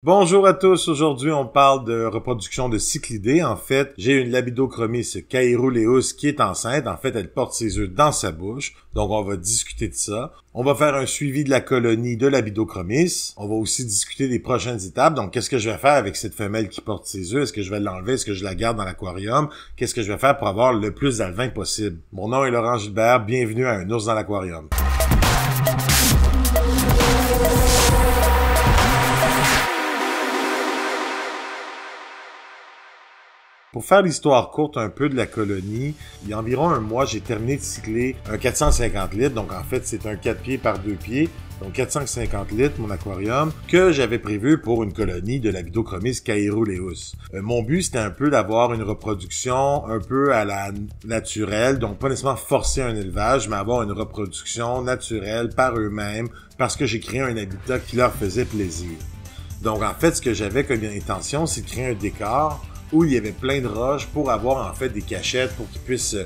Bonjour à tous, aujourd'hui on parle de reproduction de cyclidés. En fait, j'ai une Labidochromis caeruleus qui est enceinte. En fait, elle porte ses œufs dans sa bouche, donc on va discuter de ça. On va faire un suivi de la colonie de Labidochromis. On va aussi discuter des prochaines étapes, donc qu'est-ce que je vais faire avec cette femelle qui porte ses œufs? Est-ce que je vais l'enlever? Est-ce que je la garde dans l'aquarium? Qu'est-ce que je vais faire pour avoir le plus d'alevins possible? Mon nom est Laurent Gilbert, bienvenue à Un ours dans l'aquarium. Pour faire l'histoire courte un peu de la colonie, il y a environ un mois, j'ai terminé de cycler un 450 litres. Donc en fait, c'est un 4 pieds par 2 pieds. Donc 450 litres, mon aquarium, que j'avais prévu pour une colonie de Labidochromis caeruleus. Mon but, c'était un peu d'avoir une reproduction un peu à la naturelle. Donc pas nécessairement forcer un élevage, mais avoir une reproduction naturelle par eux-mêmes parce que j'ai créé un habitat qui leur faisait plaisir. Donc en fait, ce que j'avais comme intention, c'est de créer un décor où il y avait plein de roches pour avoir en fait des cachettes pour qu'ils puissent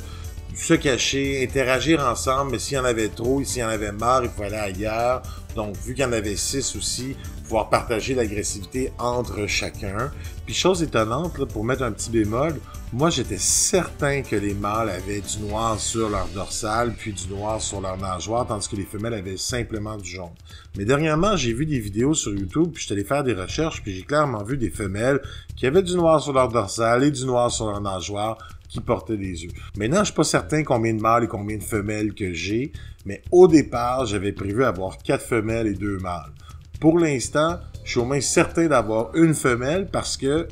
se cacher, interagir ensemble, mais s'il y en avait trop, s'il y en avait marre, il faut aller ailleurs. Donc, vu qu'il y en avait 6 aussi, pouvoir partager l'agressivité entre chacun. Puis, chose étonnante, là, pour mettre un petit bémol, moi, j'étais certain que les mâles avaient du noir sur leur dorsale, puis du noir sur leur nageoire, tandis que les femelles avaient simplement du jaune. Mais dernièrement, j'ai vu des vidéos sur YouTube, puis je suis allé faire des recherches, puis j'ai clairement vu des femelles qui avaient du noir sur leur dorsale et du noir sur leur nageoire, qui portaient des œufs. Maintenant, je suis pas certain combien de mâles et combien de femelles que j'ai, mais au départ, j'avais prévu avoir 4 femelles et 2 mâles. Pour l'instant, je suis au moins certain d'avoir une femelle parce que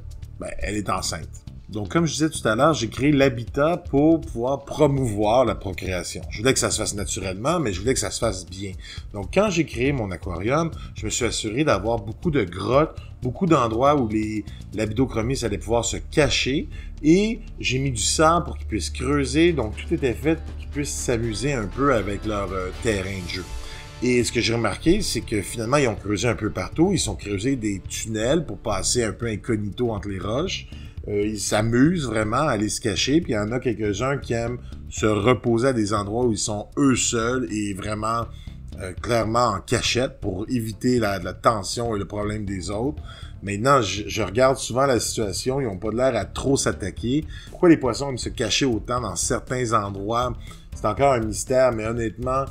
elle est enceinte. Donc, comme je disais tout à l'heure, j'ai créé l'habitat pour pouvoir promouvoir la procréation. Je voulais que ça se fasse naturellement, mais je voulais que ça se fasse bien. Donc, quand j'ai créé mon aquarium, je me suis assuré d'avoir beaucoup de grottes, beaucoup d'endroits où les Labidochromis allaient pouvoir se cacher, et j'ai mis du sable pour qu'ils puissent creuser. Donc, tout était fait pour qu'ils puissent s'amuser un peu avec leur terrain de jeu. Et ce que j'ai remarqué, c'est que finalement, ils ont creusé un peu partout. Ils ont creusé des tunnels pour passer un peu incognito entre les roches. Ils s'amusent vraiment à aller se cacher, puis il y en a quelques-uns qui aiment se reposer à des endroits où ils sont eux seuls et vraiment clairement en cachette pour éviter la tension et le problème des autres. Maintenant, je regarde souvent la situation, ils n'ont pas l'air à trop s'attaquer. Pourquoi les poissons aiment se cacher autant dans certains endroits? C'est encore un mystère, mais honnêtement,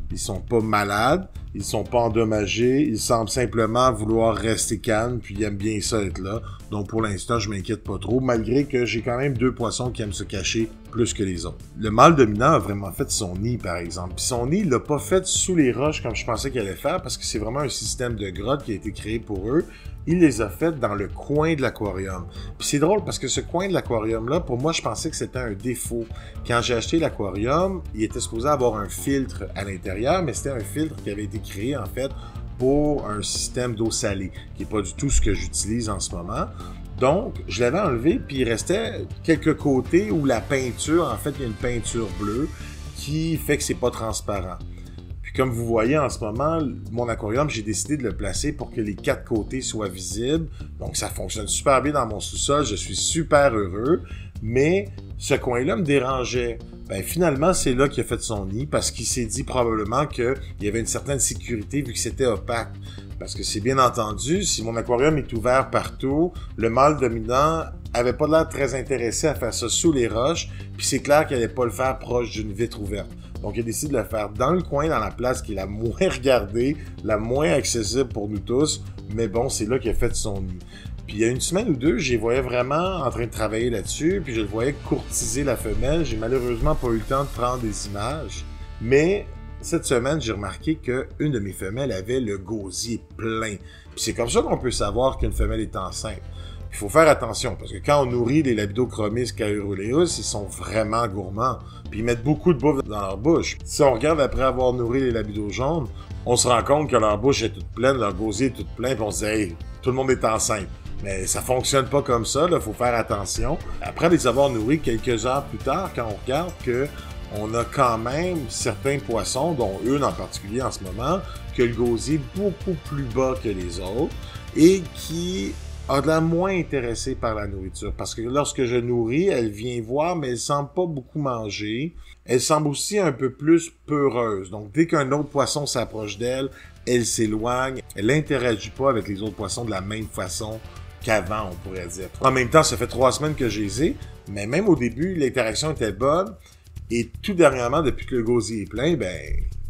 ils sont pas malades, ils sont pas endommagés, ils semblent simplement vouloir rester calmes, puis ils aiment bien ça être là. Donc pour l'instant, je m'inquiète pas trop, malgré que j'ai quand même 2 poissons qui aiment se cacher plus que les autres. Le mâle dominant a vraiment fait son nid, par exemple. Puis son nid, il l'a pas fait sous les roches comme je pensais qu'il allait faire, parce que c'est vraiment un système de grottes qui a été créé pour eux. Il les a faites dans le coin de l'aquarium. Puis c'est drôle parce que ce coin de l'aquarium-là, pour moi, je pensais que c'était un défaut. Quand j'ai acheté l'aquarium, il était supposé avoir un filtre à l'intérieur, mais c'était un filtre qui avait été créé, en fait, pour un système d'eau salée, qui n'est pas du tout ce que j'utilise en ce moment. Donc, je l'avais enlevé, puis il restait quelques côtés où la peinture, en fait, il y a une peinture bleue qui fait que c'est pas transparent. Comme vous voyez en ce moment, mon aquarium, j'ai décidé de le placer pour que les 4 côtés soient visibles. Donc, ça fonctionne super bien dans mon sous-sol. Je suis super heureux. Mais ce coin-là me dérangeait. Finalement, c'est là qu'il a fait son nid parce qu'il s'est dit probablement qu'il y avait une certaine sécurité vu que c'était opaque. Parce que c'est bien entendu, si mon aquarium est ouvert partout, le mâle dominant avait pas l'air très intéressé à faire ça sous les roches, puis c'est clair qu'il allait pas le faire proche d'une vitre ouverte. Donc, il a décidé de le faire dans le coin, dans la place qui est la moins regardée, la moins accessible pour nous tous, mais bon, c'est là qu'il a fait son nid. Puis il y a une semaine ou deux, je les voyais vraiment en train de travailler là-dessus, puis je le voyais courtiser la femelle. J'ai malheureusement pas eu le temps de prendre des images, mais cette semaine, j'ai remarqué qu'une de mes femelles avait le gosier plein. Puis c'est comme ça qu'on peut savoir qu'une femelle est enceinte. Il faut faire attention, parce que quand on nourrit les Labidochromis caeruleus, ils sont vraiment gourmands. Puis ils mettent beaucoup de bouffe dans leur bouche. Si on regarde après avoir nourri les labidos jaunes, on se rend compte que leur bouche est toute pleine, leur gosier est tout plein, puis on se dit « Hey, tout le monde est enceinte ». Mais ça fonctionne pas comme ça, là, faut faire attention. Après les avoir nourris quelques heures plus tard, quand on regarde que on a quand même certains poissons, dont une en particulier en ce moment, que le gosier est beaucoup plus bas que les autres et qui a de la moins intéressée par la nourriture. Parce que lorsque je nourris, elle vient voir, mais elle semble pas beaucoup manger. Elle semble aussi un peu plus peureuse. Donc, dès qu'un autre poisson s'approche d'elle, elle s'éloigne. Elle n'interagit pas avec les autres poissons de la même façon qu'avant, on pourrait dire. En même temps, ça fait 3 semaines que je les ai, mais même au début, l'interaction était bonne. Et tout dernièrement, depuis que le gosier est plein,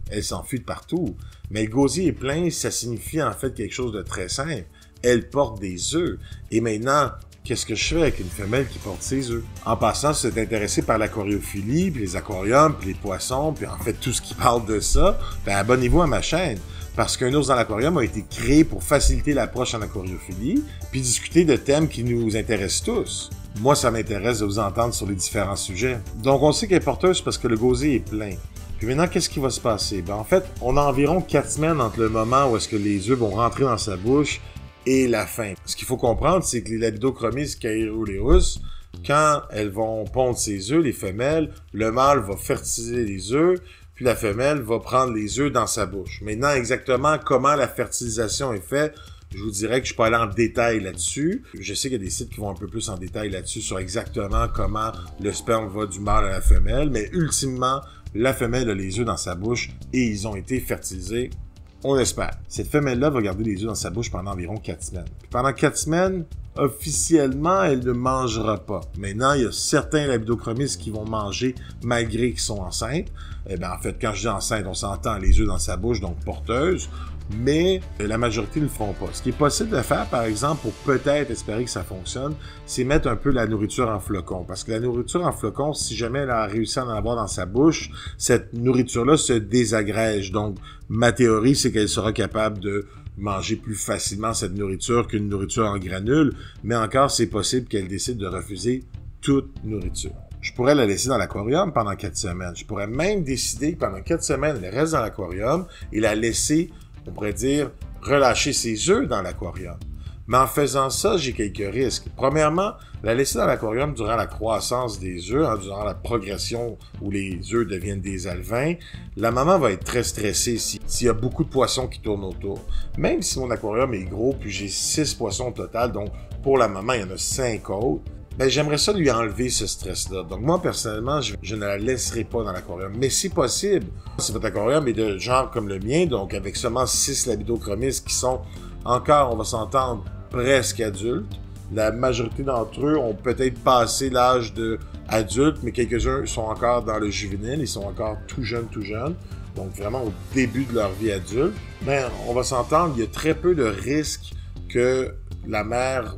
elle s'enfuit de partout. Mais le gosier est plein, ça signifie en fait quelque chose de très simple. Elle porte des œufs. Et maintenant, qu'est-ce que je fais avec une femelle qui porte ses œufs? En passant, si vous êtes intéressé par l'aquariophilie, puis les aquariums, puis les poissons, puis en fait tout ce qui parle de ça, abonnez-vous à ma chaîne. Parce qu'un ours dans l'aquarium a été créé pour faciliter l'approche en aquariophilie, puis discuter de thèmes qui nous intéressent tous. Moi, ça m'intéresse de vous entendre sur les différents sujets. Donc, on sait qu'elle est porteuse parce que le gosier est plein. Puis maintenant, qu'est-ce qui va se passer? En fait, on a environ 4 semaines entre le moment où est-ce que les œufs vont rentrer dans sa bouche et la fin. Ce qu'il faut comprendre, c'est que les Labidochromis caeruleus, quand elles vont pondre ses œufs, les femelles, le mâle va fertiliser les œufs, puis la femelle va prendre les œufs dans sa bouche. Maintenant, exactement comment la fertilisation est faite, je vous dirais que je peux aller en détail là-dessus. Je sais qu'il y a des sites qui vont un peu plus en détail là-dessus sur exactement comment le sperme va du mâle à la femelle, mais ultimement, la femelle a les œufs dans sa bouche et ils ont été fertilisés. On espère. Cette femelle-là va garder les œufs dans sa bouche pendant environ 4 semaines. Puis pendant 4 semaines, officiellement, elle ne mangera pas. Maintenant, il y a certains Labidochromis qui vont manger malgré qu'ils sont enceintes. En fait, quand je dis enceinte, on s'entend les œufs dans sa bouche, donc porteuse. Mais la majorité ne le feront pas. Ce qui est possible de faire, par exemple, pour peut-être espérer que ça fonctionne, c'est mettre un peu la nourriture en flocon. Parce que la nourriture en flocon, si jamais elle a réussi à en avoir dans sa bouche, cette nourriture-là se désagrège. Donc, ma théorie, c'est qu'elle sera capable de manger plus facilement cette nourriture qu'une nourriture en granules. Mais encore, c'est possible qu'elle décide de refuser toute nourriture. Je pourrais la laisser dans l'aquarium pendant 4 semaines. Je pourrais même décider que pendant 4 semaines, elle reste dans l'aquarium et la laisser, on pourrait dire, relâcher ses œufs dans l'aquarium. Mais en faisant ça, j'ai quelques risques. Premièrement, la laisser dans l'aquarium durant la croissance des œufs, durant la progression où les œufs deviennent des alevins, la maman va être très stressée s'il y a beaucoup de poissons qui tournent autour. Même si mon aquarium est gros, puis j'ai 6 poissons au total, donc pour la maman, il y en a 5 autres, j'aimerais ça lui enlever ce stress-là. Donc moi, personnellement, je ne la laisserai pas dans l'aquarium. Mais si possible, si votre aquarium est de genre comme le mien, donc avec seulement 6 Labidochromis qui sont encore, on va s'entendre, presque adultes, la majorité d'entre eux ont peut-être passé l'âge de adulte, mais quelques-uns sont encore dans le juvénile, ils sont encore tout jeunes, donc vraiment au début de leur vie adulte. On va s'entendre, il y a très peu de risques que la mère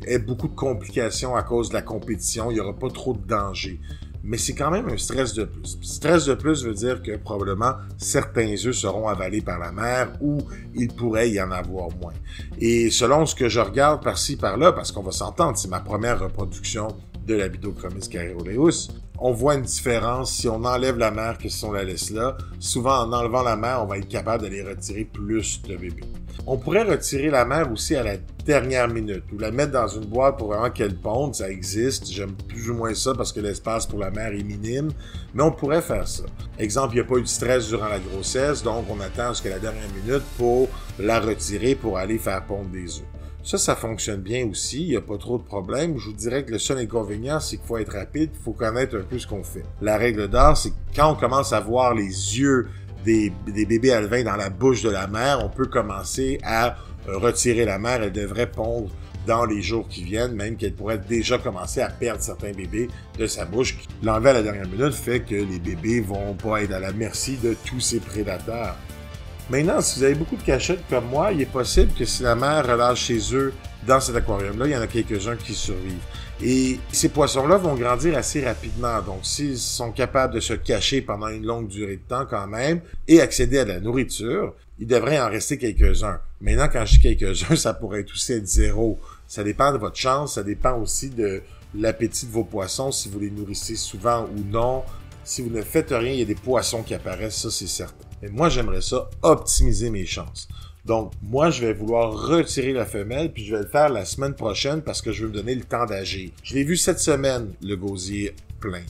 ait beaucoup de complications à cause de la compétition, il n'y aura pas trop de danger. Mais c'est quand même un stress de plus. Stress de plus veut dire que probablement certains œufs seront avalés par la mère ou il pourrait y en avoir moins. Et selon ce que je regarde par-ci, par-là, parce qu'on va s'entendre, c'est ma première reproduction de Labidochromis caeruleus, on voit une différence si on enlève la mère que si on la laisse là. Souvent, en enlevant la mère, on va être capable d'aller retirer plus de bébés. On pourrait retirer la mère aussi à la dernière minute ou la mettre dans une boîte pour vraiment qu'elle ponde, ça existe. J'aime plus ou moins ça parce que l'espace pour la mère est minime, mais on pourrait faire ça. Exemple, il n'y a pas eu de stress durant la grossesse, donc on attend jusqu'à la dernière minute pour la retirer pour aller faire pondre des œufs. Ça fonctionne bien aussi, il n'y a pas trop de problèmes. Je vous dirais que le seul inconvénient, c'est qu'il faut être rapide, il faut connaître un peu ce qu'on fait. La règle d'or, c'est que quand on commence à voir les yeux des bébés alevins dans la bouche de la mère, on peut commencer à retirer la mère. Elle devrait pondre dans les jours qui viennent, même qu'elle pourrait déjà commencer à perdre certains bébés de sa bouche. L'enlever à la dernière minute fait que les bébés vont pas être à la merci de tous ces prédateurs. Maintenant, si vous avez beaucoup de cachettes comme moi, il est possible que si la mère relâche ses œufs dans cet aquarium-là, il y en a quelques-uns qui survivent. Et ces poissons-là vont grandir assez rapidement. Donc, s'ils sont capables de se cacher pendant une longue durée de temps quand même et accéder à de la nourriture, il devrait en rester quelques-uns. Maintenant, quand je dis quelques-uns, ça pourrait aussi être 0. Ça dépend de votre chance, ça dépend aussi de l'appétit de vos poissons, si vous les nourrissez souvent ou non. Si vous ne faites rien, il y a des poissons qui apparaissent, ça c'est certain. Mais moi, j'aimerais ça optimiser mes chances. Donc, moi, je vais vouloir retirer la femelle, puis je vais le faire la semaine prochaine parce que je veux me donner le temps d'agir. Je l'ai vu cette semaine, le gosier plein.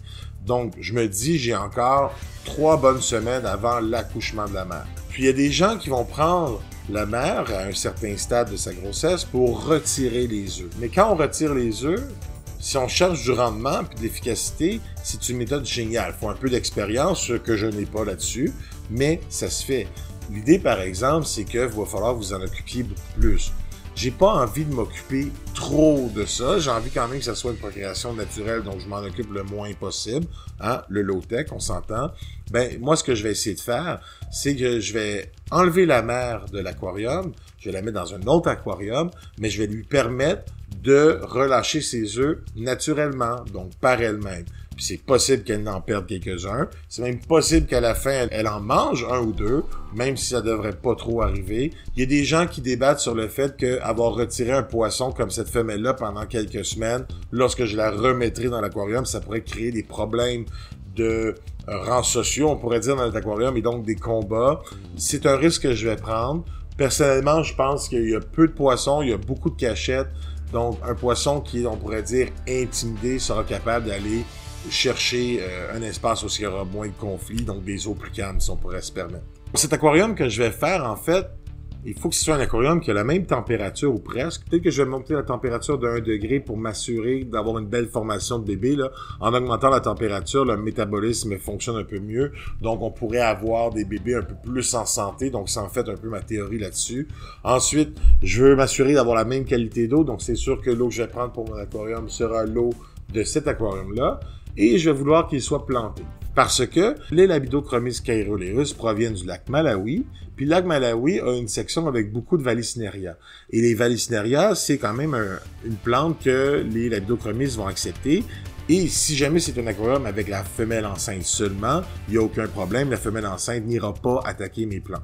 Donc, je me dis, j'ai encore 3 bonnes semaines avant l'accouchement de la mère. Puis, il y a des gens qui vont prendre la mère à un certain stade de sa grossesse pour retirer les œufs. Mais quand on retire les œufs, si on cherche du rendement et de l'efficacité, c'est une méthode géniale. Il faut un peu d'expérience, ce que je n'ai pas là-dessus, mais ça se fait. L'idée, par exemple, c'est qu'il va falloir vous en occupier beaucoup plus. J'ai pas envie de m'occuper trop de ça. J'ai envie quand même que ça soit une procréation naturelle, donc je m'en occupe le moins possible. Hein? Le low-tech, on s'entend. Ben, moi, ce que je vais essayer de faire, c'est que je vais enlever la mère de l'aquarium, je vais la mettre dans un autre aquarium, mais je vais lui permettre de relâcher ses œufs naturellement, donc par elle-même. Puis c'est possible qu'elle en perde quelques-uns. C'est même possible qu'à la fin, elle en mange un ou deux, même si ça devrait pas trop arriver. Il y a des gens qui débattent sur le fait qu'avoir retiré un poisson comme cette femelle-là pendant quelques semaines, lorsque je la remettrai dans l'aquarium, ça pourrait créer des problèmes de rangs sociaux, on pourrait dire, dans l'aquarium, et donc des combats. C'est un risque que je vais prendre. Personnellement, je pense qu'il y a peu de poissons, il y a beaucoup de cachettes. Donc, un poisson qui est, on pourrait dire, intimidé sera capable d'aller chercher un espace où il y aura moins de conflits, donc des eaux plus calmes, si on pourrait se permettre. Cet aquarium que je vais faire, en fait, il faut que ce soit un aquarium qui a la même température ou presque. Peut-être que je vais monter la température de 1 degré pour m'assurer d'avoir une belle formation de bébé. Là. En augmentant la température, le métabolisme fonctionne un peu mieux. Donc, on pourrait avoir des bébés un peu plus en santé. Donc, c'est en fait un peu ma théorie là-dessus. Ensuite, je veux m'assurer d'avoir la même qualité d'eau. Donc, c'est sûr que l'eau que je vais prendre pour mon aquarium sera l'eau de cet aquarium-là. Et je vais vouloir qu'il soit planté. Parce que les Labidochromis caeruleus proviennent du lac Malawi, puis le lac Malawi a une section avec beaucoup de Vallisneria. Et les Vallisneria, c'est quand même une plante que les Labidochromis vont accepter. Et si jamais c'est un aquarium avec la femelle enceinte seulement, il n'y a aucun problème, la femelle enceinte n'ira pas attaquer mes plantes.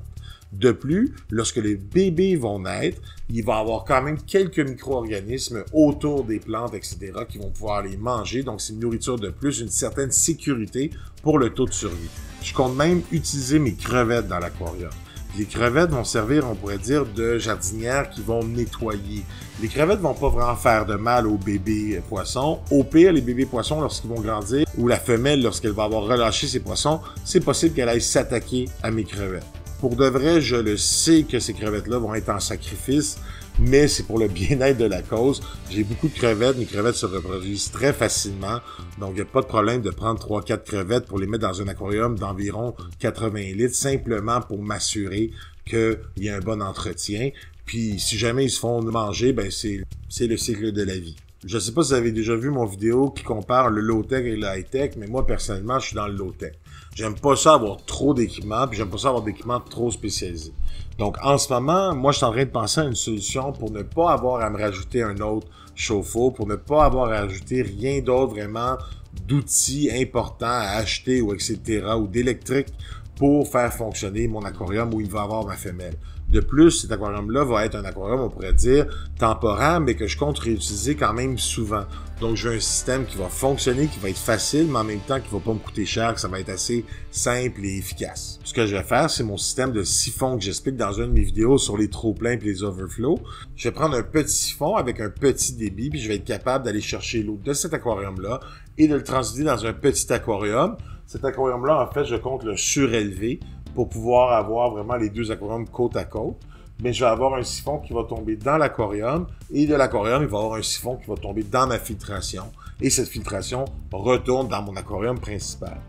De plus, lorsque les bébés vont naître, il va y avoir quand même quelques micro-organismes autour des plantes, etc., qui vont pouvoir les manger. Donc, c'est une nourriture de plus, une certaine sécurité pour le taux de survie. Je compte même utiliser mes crevettes dans l'aquarium. Les crevettes vont servir, on pourrait dire, de jardinières qui vont nettoyer. Les crevettes vont pas vraiment faire de mal aux bébés poissons. Au pire, les bébés poissons, lorsqu'ils vont grandir, ou la femelle, lorsqu'elle va avoir relâché ses poissons, c'est possible qu'elle aille s'attaquer à mes crevettes. Pour de vrai, je le sais que ces crevettes-là vont être en sacrifice, mais c'est pour le bien-être de la cause. J'ai beaucoup de crevettes, mes crevettes se reproduisent très facilement, donc il n'y a pas de problème de prendre 3-4 crevettes pour les mettre dans un aquarium d'environ 80 litres, simplement pour m'assurer qu'il y a un bon entretien. Puis si jamais ils se font manger, ben c'est le cycle de la vie. Je sais pas si vous avez déjà vu mon vidéo qui compare le low-tech et le high-tech, mais moi, personnellement, je suis dans le low-tech. J'aime pas ça avoir trop d'équipements, puis j'aime pas ça avoir d'équipements trop spécialisés. Donc, en ce moment, moi, je suis en train de penser à une solution pour ne pas avoir à me rajouter un autre chauffe-eau, pour ne pas avoir à ajouter rien d'autre vraiment d'outils importants à acheter ou etc., ou d'électrique pour faire fonctionner mon aquarium où il va avoir ma femelle. De plus, cet aquarium-là va être un aquarium, on pourrait dire, temporaire, mais que je compte réutiliser quand même souvent. Donc, je veux un système qui va fonctionner, qui va être facile, mais en même temps qui va pas me coûter cher, que ça va être assez simple et efficace. Ce que je vais faire, c'est mon système de siphon que j'explique dans une de mes vidéos sur les trop-pleins et les overflows. Je vais prendre un petit siphon avec un petit débit, puis je vais être capable d'aller chercher l'eau de cet aquarium-là et de le transiter dans un petit aquarium. Cet aquarium-là, en fait, je compte le surélever pour pouvoir avoir vraiment les deux aquariums côte à côte. Mais je vais avoir un siphon qui va tomber dans l'aquarium et de l'aquarium, il va y avoir un siphon qui va tomber dans ma filtration et cette filtration retourne dans mon aquarium principal.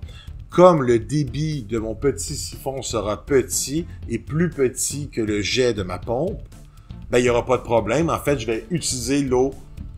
Comme le débit de mon petit siphon sera petit et plus petit que le jet de ma pompe, ben, il n'y aura pas de problème. En fait, je vais utiliser l'eau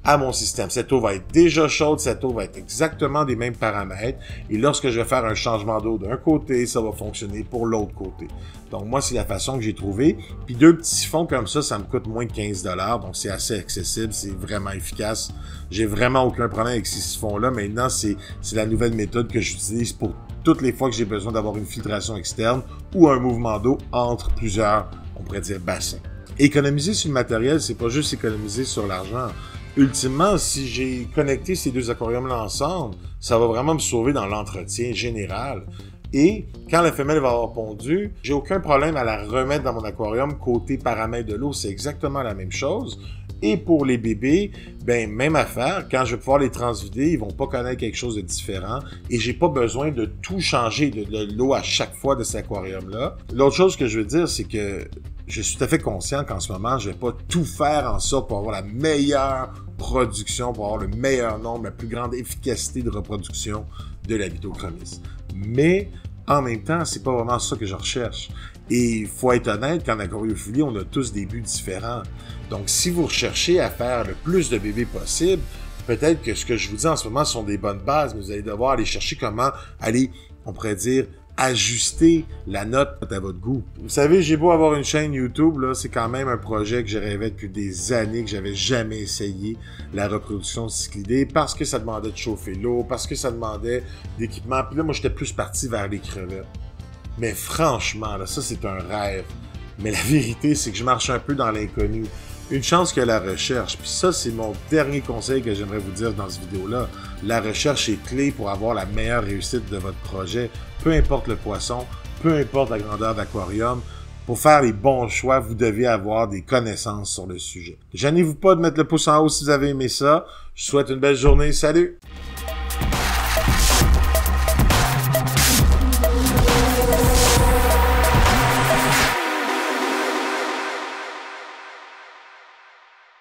à mon système. Cette eau va être déjà chaude, cette eau va être exactement des mêmes paramètres. Et lorsque je vais faire un changement d'eau d'un côté, ça va fonctionner pour l'autre côté. Donc moi, c'est la façon que j'ai trouvée. Puis deux petits siphons comme ça me coûte moins de 15 $. Donc c'est assez accessible, c'est vraiment efficace. J'ai vraiment aucun problème avec ces siphons-là. Maintenant, c'est la nouvelle méthode que j'utilise pour toutes les fois que j'ai besoin d'avoir une filtration externe ou un mouvement d'eau entre plusieurs, on pourrait dire, bassins. Économiser sur le matériel, c'est pas juste économiser sur l'argent. Ultimement, si j'ai connecté ces deux aquariums-là ensemble, ça va vraiment me sauver dans l'entretien général. Et quand la femelle va avoir pondu, j'ai aucun problème à la remettre dans mon aquarium côté paramètre de l'eau. C'est exactement la même chose. Et pour les bébés, ben même affaire. Quand je vais pouvoir les transvider, ils vont pas connaître quelque chose de différent. Et j'ai pas besoin de tout changer de l'eau à chaque fois de cet aquarium-là. L'autre chose que je veux dire, c'est que je suis tout à fait conscient qu'en ce moment, je vais pas tout faire en sorte pour avoir la meilleure production, pour avoir le meilleur nombre, la plus grande efficacité de reproduction de la Vitochromis. Mais, en même temps, c'est pas vraiment ça que je recherche. Et il faut être honnête qu'en aquariophilie, on a tous des buts différents. Donc, si vous recherchez à faire le plus de bébés possible, peut-être que ce que je vous dis en ce moment sont des bonnes bases, mais vous allez devoir aller chercher comment aller, on pourrait dire, ajuster la note à votre goût. Vous savez, j'ai beau avoir une chaîne YouTube, là, c'est quand même un projet que j'ai rêvé depuis des années, que j'avais jamais essayé, la reproduction de cyclidés, parce que ça demandait de chauffer l'eau, parce que ça demandait d'équipement. Puis là, moi, j'étais plus parti vers les crevettes. Mais franchement, là, ça, c'est un rêve. Mais la vérité, c'est que je marche un peu dans l'inconnu. Une chance que la recherche, puis ça, c'est mon dernier conseil que j'aimerais vous dire dans cette vidéo-là. La recherche est clé pour avoir la meilleure réussite de votre projet. Peu importe le poisson, peu importe la grandeur d'aquarium, pour faire les bons choix, vous devez avoir des connaissances sur le sujet. Gênez-vous pas de mettre le pouce en haut si vous avez aimé ça. Je vous souhaite une belle journée. Salut!